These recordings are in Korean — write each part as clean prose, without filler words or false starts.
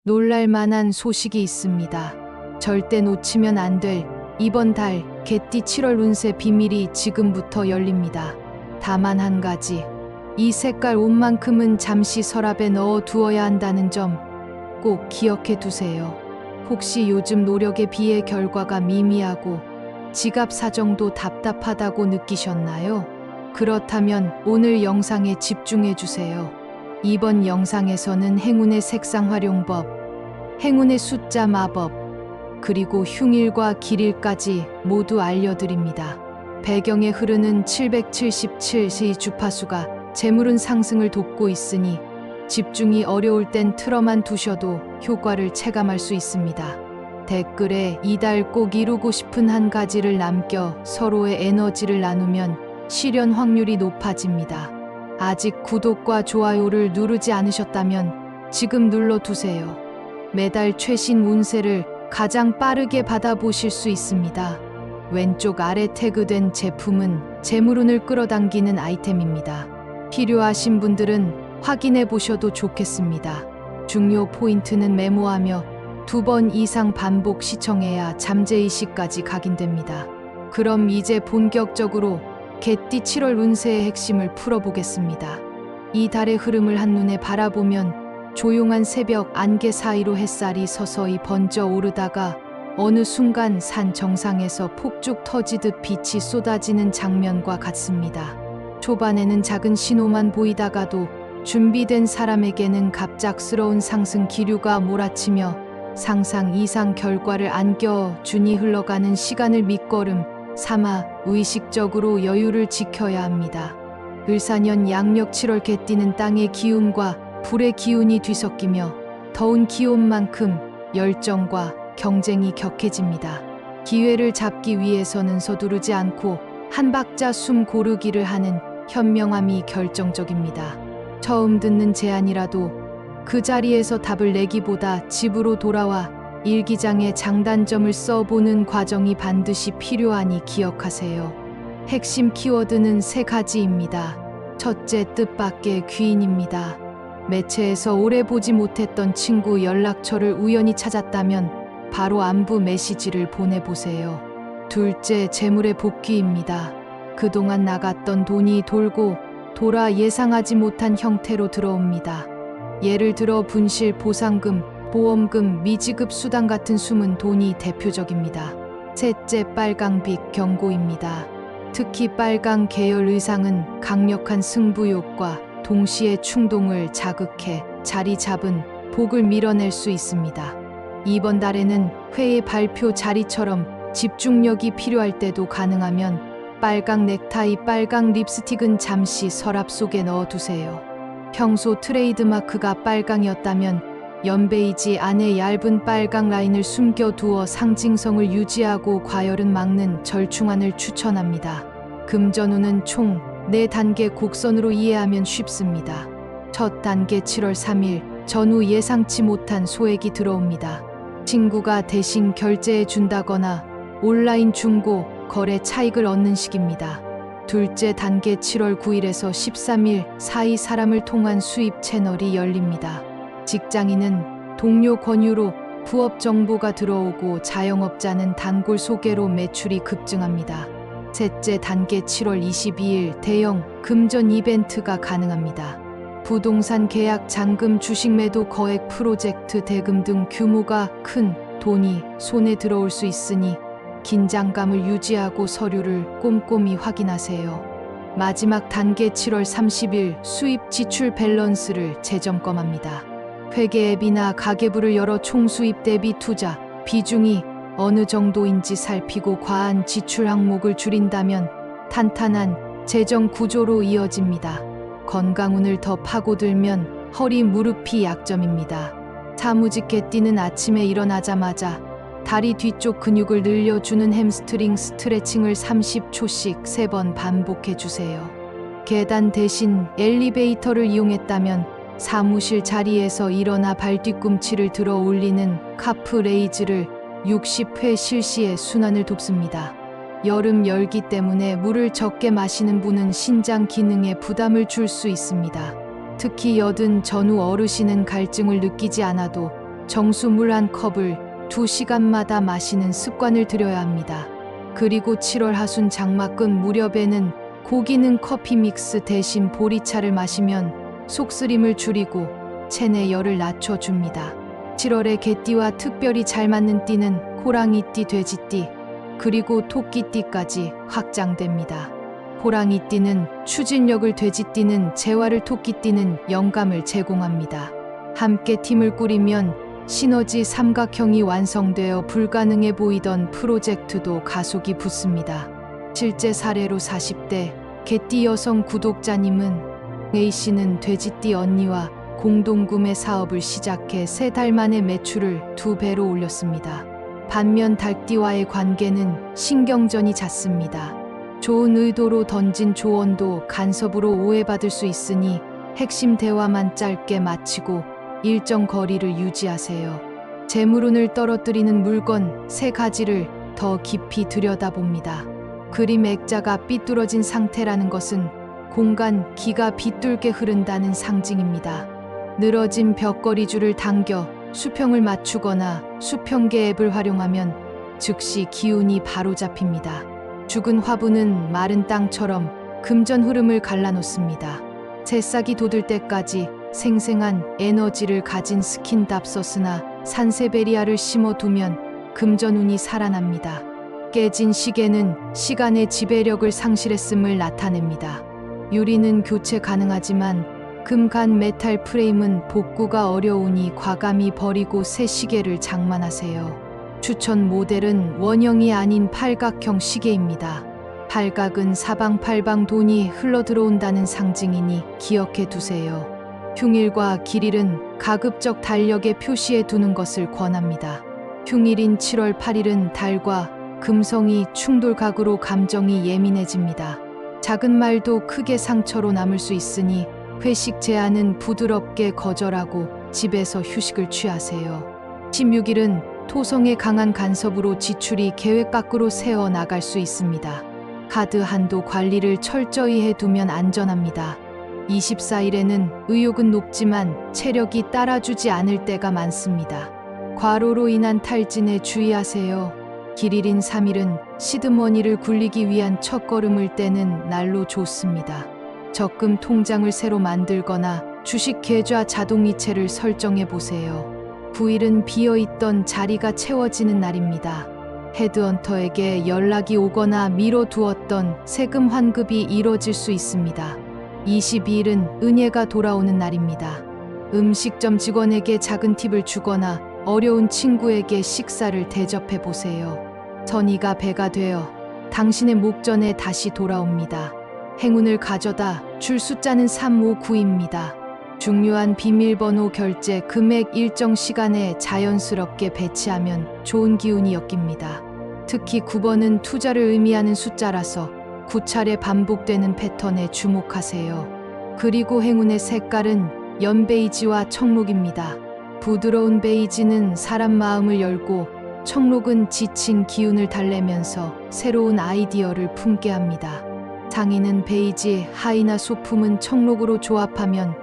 놀랄만한 소식이 있습니다. 절대 놓치면 안 될 이번 달 개띠 7월 운세 비밀이 지금부터 열립니다. 다만 한 가지, 이 색깔 옷만큼은 잠시 서랍에 넣어 두어야 한다는 점 꼭 기억해 두세요. 혹시 요즘 노력에 비해 결과가 미미하고 지갑 사정도 답답하다고 느끼셨나요? 그렇다면 오늘 영상에 집중해 주세요. 이번 영상에서는 행운의 색상 활용법, 행운의 숫자 마법, 그리고 흉일과 길일까지 모두 알려드립니다. 배경에 흐르는 777의 주파수가 재물운 상승을 돕고 있으니 집중이 어려울 땐 틀어만 두셔도 효과를 체감할 수 있습니다. 댓글에 이달 꼭 이루고 싶은 한 가지를 남겨 서로의 에너지를 나누면 실현 확률이 높아집니다. 아직 구독과 좋아요를 누르지 않으셨다면 지금 눌러두세요. 매달 최신 운세를 가장 빠르게 받아보실 수 있습니다. 왼쪽 아래 태그된 제품은 재물운을 끌어당기는 아이템입니다. 필요하신 분들은 확인해 보셔도 좋겠습니다. 중요 포인트는 메모하며 2번 이상 반복 시청해야 잠재의식까지 각인됩니다. 그럼 이제 본격적으로 개띠 7월 운세의 핵심을 풀어보겠습니다. 이 달의 흐름을 한눈에 바라보면 조용한 새벽 안개 사이로 햇살이 서서히 번져 오르다가 어느 순간 산 정상에서 폭죽 터지듯 빛이 쏟아지는 장면과 같습니다. 초반에는 작은 신호만 보이다가도 준비된 사람에게는 갑작스러운 상승 기류가 몰아치며 상상 이상 결과를 안겨주니 흘러가는 시간을 밑거름 삼아 의식적으로 여유를 지켜야 합니다. 을사년 양력 7월 개띠는 땅의 기운과 불의 기운이 뒤섞이며 더운 기온만큼 열정과 경쟁이 격해집니다. 기회를 잡기 위해서는 서두르지 않고 한 박자 숨 고르기를 하는 현명함이 결정적입니다. 처음 듣는 제안이라도 그 자리에서 답을 내기보다 집으로 돌아와 일기장에 장단점을 써보는 과정이 반드시 필요하니 기억하세요. 핵심 키워드는 3가지입니다. 첫째, 뜻밖의 귀인입니다. 매체에서 오래 보지 못했던 친구 연락처를 우연히 찾았다면 바로 안부 메시지를 보내보세요. 둘째, 재물의 복귀입니다. 그동안 나갔던 돈이 돌아 예상하지 못한 형태로 들어옵니다. 예를 들어 분실, 보상금, 보험금, 미지급 수당 같은 숨은 돈이 대표적입니다. 셋째, 빨강빛 경고입니다. 특히 빨강 계열 의상은 강력한 승부욕과 동시에 충동을 자극해 자리 잡은 복을 밀어낼 수 있습니다. 이번 달에는 회의 발표 자리처럼 집중력이 필요할 때도 가능하면 빨강 넥타이, 빨강 립스틱은 잠시 서랍 속에 넣어두세요. 평소 트레이드마크가 빨강이었다면 연베이지 안에 얇은 빨강 라인을 숨겨두어 상징성을 유지하고 과열은 막는 절충안을 추천합니다. 금전운은 총 4단계 곡선으로 이해하면 쉽습니다. 첫 단계 7월 3일 전후 예상치 못한 소액이 들어옵니다. 친구가 대신 결제해 준다거나 온라인 중고, 거래 차익을 얻는 시기입니다. 둘째 단계 7월 9일에서 13일 사이 사람을 통한 수입 채널이 열립니다. 직장인은 동료 권유로 부업 정보가 들어오고 자영업자는 단골 소개로 매출이 급증합니다. 셋째 단계 7월 22일 대형 금전 이벤트가 가능합니다. 부동산 계약, 잔금, 주식 매도, 거액 프로젝트 대금 등 규모가 큰 돈이 손에 들어올 수 있으니 긴장감을 유지하고 서류를 꼼꼼히 확인하세요. 마지막 단계 7월 30일 수입 지출 밸런스를 재점검합니다. 회계 앱이나 가계부를 열어 총 수입 대비 투자 비중이 어느 정도인지 살피고 과한 지출 항목을 줄인다면 탄탄한 재정 구조로 이어집니다. 건강운을 더 파고들면 허리, 무릎이 약점입니다. 사무직 개띠는 아침에 일어나자마자 다리 뒤쪽 근육을 늘려주는 햄스트링 스트레칭을 30초씩 3번 반복해 주세요. 계단 대신 엘리베이터를 이용했다면 사무실 자리에서 일어나 발 뒤꿈치를 들어 올리는 카프 레이즈를 60회 실시해 순환을 돕습니다. 여름 열기 때문에 물을 적게 마시는 분은 신장 기능에 부담을 줄 수 있습니다. 특히 여든 전후 어르신은 갈증을 느끼지 않아도 정수 물 한 컵을 2시간마다 마시는 습관을 들여야 합니다. 그리고 7월 하순 장마끝 무렵에는 고기 는 커피 믹스 대신 보리차를 마시면 속쓰림을 줄이고 체내 열을 낮춰줍니다. 7월에 개띠와 특별히 잘 맞는 띠는 호랑이띠, 돼지띠, 그리고 토끼띠까지 확장됩니다. 호랑이띠는 추진력을, 돼지띠는 재화를, 토끼띠는 영감을 제공합니다. 함께 팀을 꾸리면 시너지 삼각형이 완성되어 불가능해 보이던 프로젝트도 가속이 붙습니다. 실제 사례로 40대 개띠 여성 구독자님은 A씨는 돼지띠 언니와 공동구매 사업을 시작해 3달 만에 매출을 2배로 올렸습니다. 반면 닭띠와의 관계는 신경전이 잦습니다. 좋은 의도로 던진 조언도 간섭으로 오해받을 수 있으니 핵심 대화만 짧게 마치고 일정 거리를 유지하세요. 재물운을 떨어뜨리는 물건 3가지를 더 깊이 들여다봅니다. 그림 액자가 삐뚤어진 상태라는 것은 공간, 기가 비뚤게 흐른다는 상징입니다. 늘어진 벽걸이줄을 당겨 수평을 맞추거나 수평계 앱을 활용하면 즉시 기운이 바로 잡힙니다. 죽은 화분은 마른 땅처럼 금전 흐름을 갈라놓습니다. 새싹이 돋을 때까지 생생한 에너지를 가진 스킨답서스나 산세베리아를 심어두면 금전운이 살아납니다. 깨진 시계는 시간의 지배력을 상실했음을 나타냅니다. 유리는 교체 가능하지만 금간 메탈 프레임은 복구가 어려우니 과감히 버리고 새 시계를 장만하세요. 추천 모델은 원형이 아닌 팔각형 시계입니다. 팔각은 사방팔방 돈이 흘러들어온다는 상징이니 기억해 두세요. 흉일과 길일은 가급적 달력에 표시해 두는 것을 권합니다. 흉일인 7월 8일은 달과 금성이 충돌각으로 감정이 예민해집니다. 작은 말도 크게 상처로 남을 수 있으니 회식 제안은 부드럽게 거절하고 집에서 휴식을 취하세요. 16일은 토성의 강한 간섭으로 지출이 계획 밖으로 새어 나갈 수 있습니다. 카드 한도 관리를 철저히 해두면 안전합니다. 24일에는 의욕은 높지만 체력이 따라주지 않을 때가 많습니다. 과로로 인한 탈진에 주의하세요. 길일인 3일은 시드머니를 굴리기 위한 첫걸음을 떼는 날로 좋습니다. 적금 통장을 새로 만들거나 주식 계좌 자동이체를 설정해 보세요. 9일은 비어있던 자리가 채워지는 날입니다. 헤드헌터에게 연락이 오거나 미뤄두었던 세금 환급이 이뤄질 수 있습니다. 22일은 은혜가 돌아오는 날입니다. 음식점 직원에게 작은 팁을 주거나 어려운 친구에게 식사를 대접해 보세요. 선의가 배가 되어 당신의 목전에 다시 돌아옵니다. 행운을 가져다 줄 숫자는 359입니다. 중요한 비밀번호, 결제 금액 일정 시간에 자연스럽게 배치하면 좋은 기운이 엮입니다. 특히 9번은 투자를 의미하는 숫자라서 9차례 반복되는 패턴에 주목하세요. 그리고 행운의 색깔은 연베이지와 청록입니다. 부드러운 베이지는 사람 마음을 열고 청록은 지친 기운을 달래면서 새로운 아이디어를 품게 합니다. 상의는 베이지, 하의나 소품은 청록으로 조합하면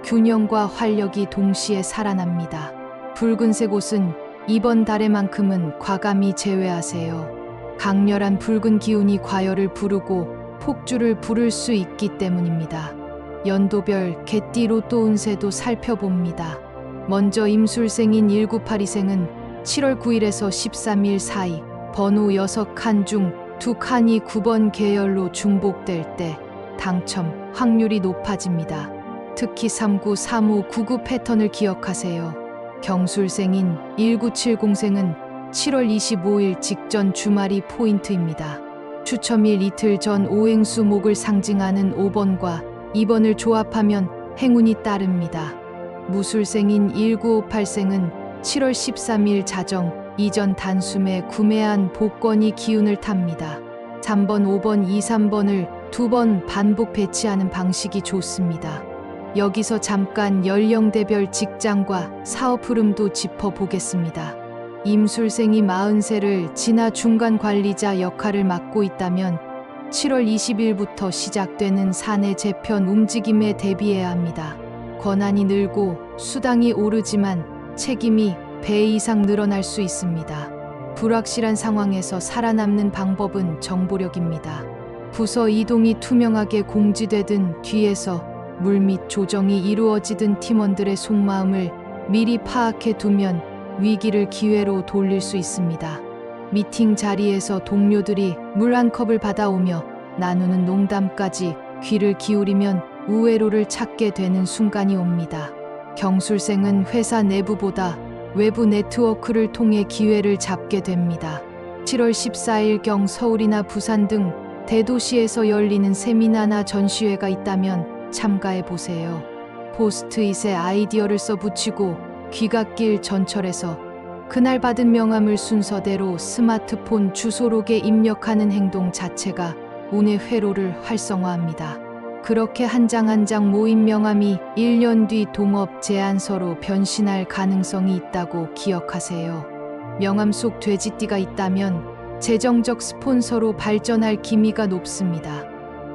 균형과 활력이 동시에 살아납니다. 붉은색 옷은 이번 달에만큼은 과감히 제외하세요. 강렬한 붉은 기운이 과열을 부르고 폭주를 부를 수 있기 때문입니다. 연도별 개띠 로또 운세도 살펴봅니다. 먼저 임술생인 1982생은 7월 9일에서 13일 사이 번호 6칸 중 2칸이 9번 계열로 중복될 때 당첨 확률이 높아집니다. 특히 39, 35, 99 패턴을 기억하세요. 경술생인 1970생은 7월 25일 직전 주말이 포인트입니다. 추첨일 이틀 전 오행수 목을 상징하는 5번과 2번을 조합하면 행운이 따릅니다. 무술생인 1958생은 7월 13일 자정 이전 단숨에 구매한 복권이 기운을 탑니다. 3번, 5번, 2, 3번을 2번 반복 배치하는 방식이 좋습니다. 여기서 잠깐 연령대별 직장과 사업 흐름도 짚어보겠습니다. 임술생이 40세를 지나 중간 관리자 역할을 맡고 있다면 7월 20일부터 시작되는 사내 재편 움직임에 대비해야 합니다. 권한이 늘고 수당이 오르지만 책임이 배 이상 늘어날 수 있습니다. 불확실한 상황에서 살아남는 방법은 정보력입니다. 부서 이동이 투명하게 공지되든 뒤에서 물밑 조정이 이루어지든 팀원들의 속마음을 미리 파악해 두면 위기를 기회로 돌릴 수 있습니다. 미팅 자리에서 동료들이 물 한 컵을 받아오며 나누는 농담까지 귀를 기울이면 우회로를 찾게 되는 순간이 옵니다. 경술생은 회사 내부보다 외부 네트워크를 통해 기회를 잡게 됩니다. 7월 14일경 서울이나 부산 등 대도시에서 열리는 세미나나 전시회가 있다면 참가해 보세요. 포스트잇에 아이디어를 써 붙이고 귀갓길 전철에서 그날 받은 명함을 순서대로 스마트폰 주소록에 입력하는 행동 자체가 운의 회로를 활성화합니다. 그렇게 한 장 한 장 모인 명함이 1년 뒤 동업 제안서로 변신할 가능성이 있다고 기억하세요. 명함 속 돼지띠가 있다면 재정적 스폰서로 발전할 기미가 높습니다.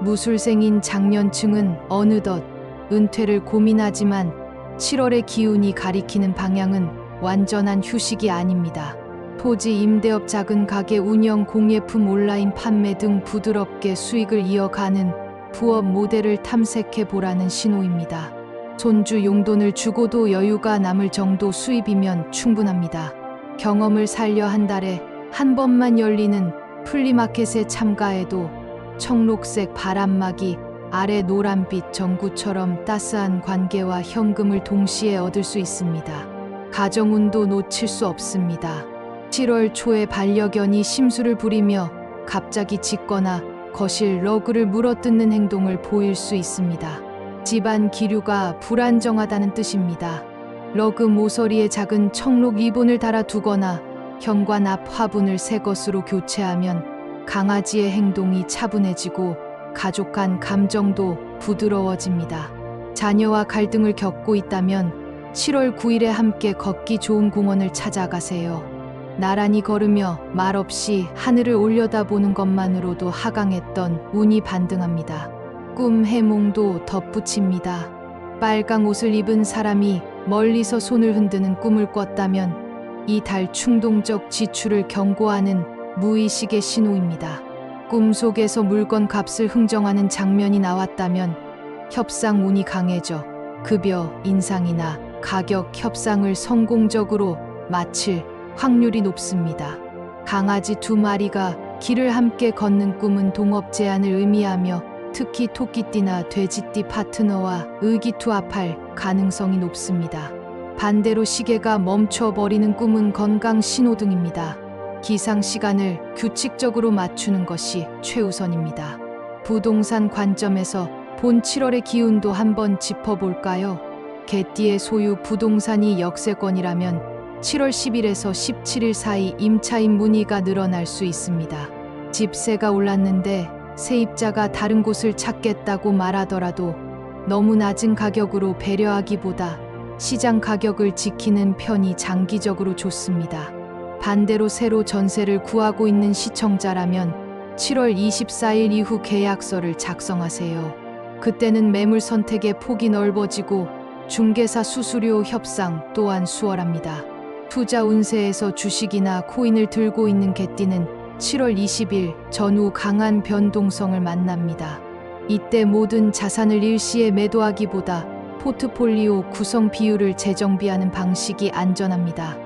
무술생인 장년층은 어느덧 은퇴를 고민하지만 7월의 기운이 가리키는 방향은 완전한 휴식이 아닙니다. 토지 임대업, 작은 가게 운영, 공예품 온라인 판매 등 부드럽게 수익을 이어가는 부업 모델을 탐색해 보라는 신호입니다. 손주 용돈을 주고도 여유가 남을 정도 수입이면 충분합니다. 경험을 살려 한 달에 한 번만 열리는 플리마켓에 참가해도 청록색 바람막이 아래 노란빛 전구처럼 따스한 관계와 현금을 동시에 얻을 수 있습니다. 가정운도 놓칠 수 없습니다. 7월 초에 반려견이 심술을 부리며 갑자기 짖거나 거실 러그를 물어뜯는 행동을 보일 수 있습니다. 집안 기류가 불안정하다는 뜻입니다. 러그 모서리에 작은 청록 리본을 달아두거나 현관 앞 화분을 새 것으로 교체하면 강아지의 행동이 차분해지고 가족 간 감정도 부드러워집니다. 자녀와 갈등을 겪고 있다면 7월 9일에 함께 걷기 좋은 공원을 찾아가세요. 나란히 걸으며 말없이 하늘을 올려다보는 것만으로도 하강했던 운이 반등합니다. 꿈 해몽도 덧붙입니다. 빨강 옷을 입은 사람이 멀리서 손을 흔드는 꿈을 꿨다면 이 달 충동적 지출을 경고하는 무의식의 신호입니다. 꿈속에서 물건 값을 흥정하는 장면이 나왔다면 협상 운이 강해져 급여 인상이나 가격 협상을 성공적으로 마칠 확률이 높습니다. 강아지 2마리가 길을 함께 걷는 꿈은 동업 제안을 의미하며 특히 토끼띠나 돼지띠 파트너와 의기투합할 가능성이 높습니다. 반대로 시계가 멈춰버리는 꿈은 건강 신호등입니다. 기상 시간을 규칙적으로 맞추는 것이 최우선입니다. 부동산 관점에서 본 7월의 기운도 한번 짚어볼까요? 개띠의 소유 부동산이 역세권이라면 7월 10일에서 17일 사이 임차인 문의가 늘어날 수 있습니다. 집세가 올랐는데 세입자가 다른 곳을 찾겠다고 말하더라도 너무 낮은 가격으로 배려하기보다 시장 가격을 지키는 편이 장기적으로 좋습니다. 반대로 새로 전세를 구하고 있는 시청자라면 7월 24일 이후 계약서를 작성하세요. 그때는 매물 선택의 폭이 넓어지고 중개사 수수료 협상 또한 수월합니다. 투자 운세에서 주식이나 코인을 들고 있는 개띠는 7월 20일 전후 강한 변동성을 만납니다. 이때 모든 자산을 일시에 매도하기보다 포트폴리오 구성 비율을 재정비하는 방식이 안전합니다.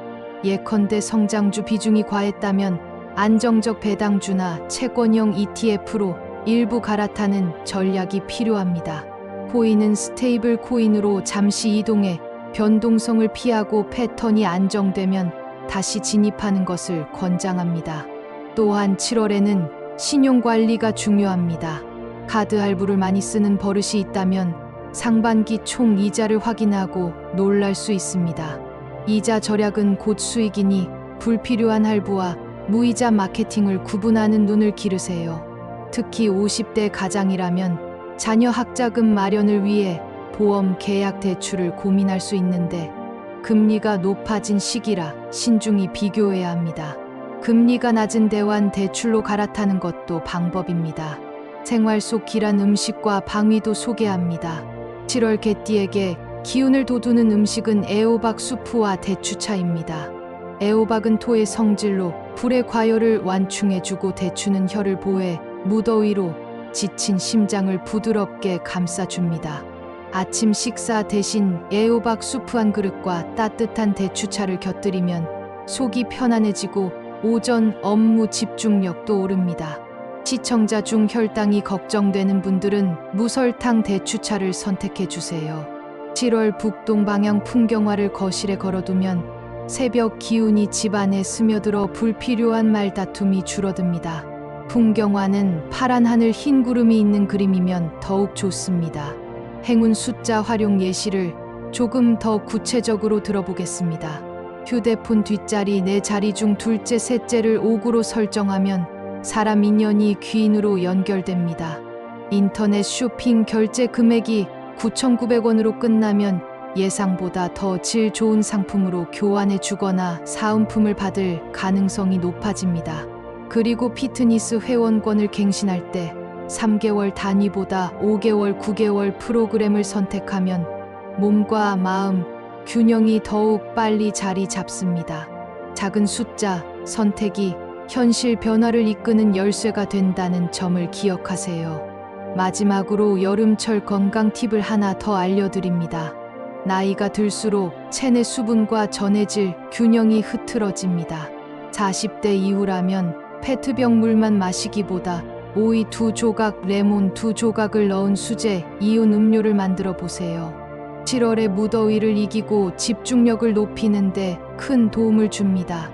예컨대 성장주 비중이 과했다면 안정적 배당주나 채권형 ETF로 일부 갈아타는 전략이 필요합니다. 코인은 스테이블 코인으로 잠시 이동해 변동성을 피하고 패턴이 안정되면 다시 진입하는 것을 권장합니다. 또한 7월에는 신용관리가 중요합니다. 카드 할부를 많이 쓰는 버릇이 있다면 상반기 총 이자를 확인하고 놀랄 수 있습니다. 이자 절약은 곧 수익이니 불필요한 할부와 무이자 마케팅을 구분하는 눈을 기르세요. 특히 50대 가장이라면 자녀 학자금 마련을 위해 보험 계약 대출을 고민할 수 있는데 금리가 높아진 시기라 신중히 비교해야 합니다. 금리가 낮은 대환 대출로 갈아타는 것도 방법입니다. 생활 속 길한 음식과 방위도 소개합니다. 7월 개띠에게 기운을 돋우는 음식은 애호박 수프와 대추차입니다. 애호박은 토의 성질로 불의 과열을 완충해주고 대추는 혈을 보호해 무더위로 지친 심장을 부드럽게 감싸줍니다. 아침 식사 대신 애호박 수프 한 그릇과 따뜻한 대추차를 곁들이면 속이 편안해지고 오전 업무 집중력도 오릅니다. 시청자 중 혈당이 걱정되는 분들은 무설탕 대추차를 선택해 주세요. 7월 북동 방향 풍경화를 거실에 걸어두면 새벽 기운이 집안에 스며들어 불필요한 말다툼이 줄어듭니다. 풍경화는 파란 하늘 흰 구름이 있는 그림이면 더욱 좋습니다. 행운 숫자 활용 예시를 조금 더 구체적으로 들어보겠습니다. 휴대폰 뒷자리 네 자리 중 둘째, 셋째를 5구로 설정하면 사람 인연이 귀인으로 연결됩니다. 인터넷 쇼핑 결제 금액이 9,900원으로 끝나면 예상보다 더 질 좋은 상품으로 교환해 주거나 사은품을 받을 가능성이 높아집니다. 그리고 피트니스 회원권을 갱신할 때 3개월 단위보다 5개월, 9개월 프로그램을 선택하면 몸과 마음, 균형이 더욱 빨리 자리 잡습니다. 작은 숫자, 선택이 현실 변화를 이끄는 열쇠가 된다는 점을 기억하세요. 마지막으로 여름철 건강 팁을 하나 더 알려드립니다. 나이가 들수록 체내 수분과 전해질 균형이 흐트러집니다. 40대 이후라면 페트병 물만 마시기보다 오이 2조각, 레몬 2조각을 넣은 수제, 이온 음료를 만들어 보세요. 7월의 무더위를 이기고 집중력을 높이는데 큰 도움을 줍니다.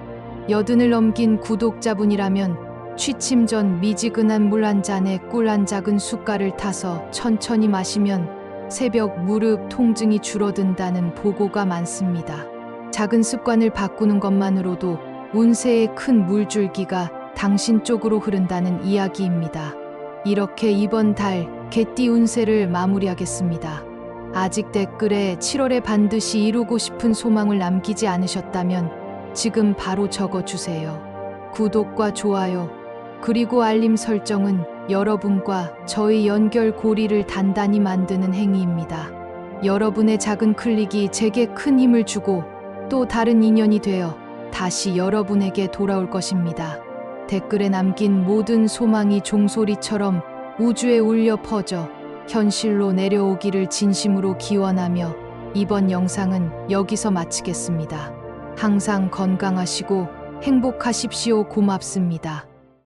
80을 넘긴 구독자분이라면 취침 전 미지근한 물 한 잔에 꿀 한 작은 숟갈을 타서 천천히 마시면 새벽 무릎 통증이 줄어든다는 보고가 많습니다. 작은 습관을 바꾸는 것만으로도 운세의 큰 물줄기가 당신 쪽으로 흐른다는 이야기입니다. 이렇게 이번 달 개띠 운세를 마무리하겠습니다. 아직 댓글에 7월에 반드시 이루고 싶은 소망을 남기지 않으셨다면 지금 바로 적어주세요. 구독과 좋아요, 그리고 알림 설정은 여러분과 저의 연결고리를 단단히 만드는 행위입니다. 여러분의 작은 클릭이 제게 큰 힘을 주고 또 다른 인연이 되어 다시 여러분에게 돌아올 것입니다. 댓글에 남긴 모든 소망이 종소리처럼 우주에 울려 퍼져 현실로 내려오기를 진심으로 기원하며 이번 영상은 여기서 마치겠습니다. 항상 건강하시고 행복하십시오. 고맙습니다.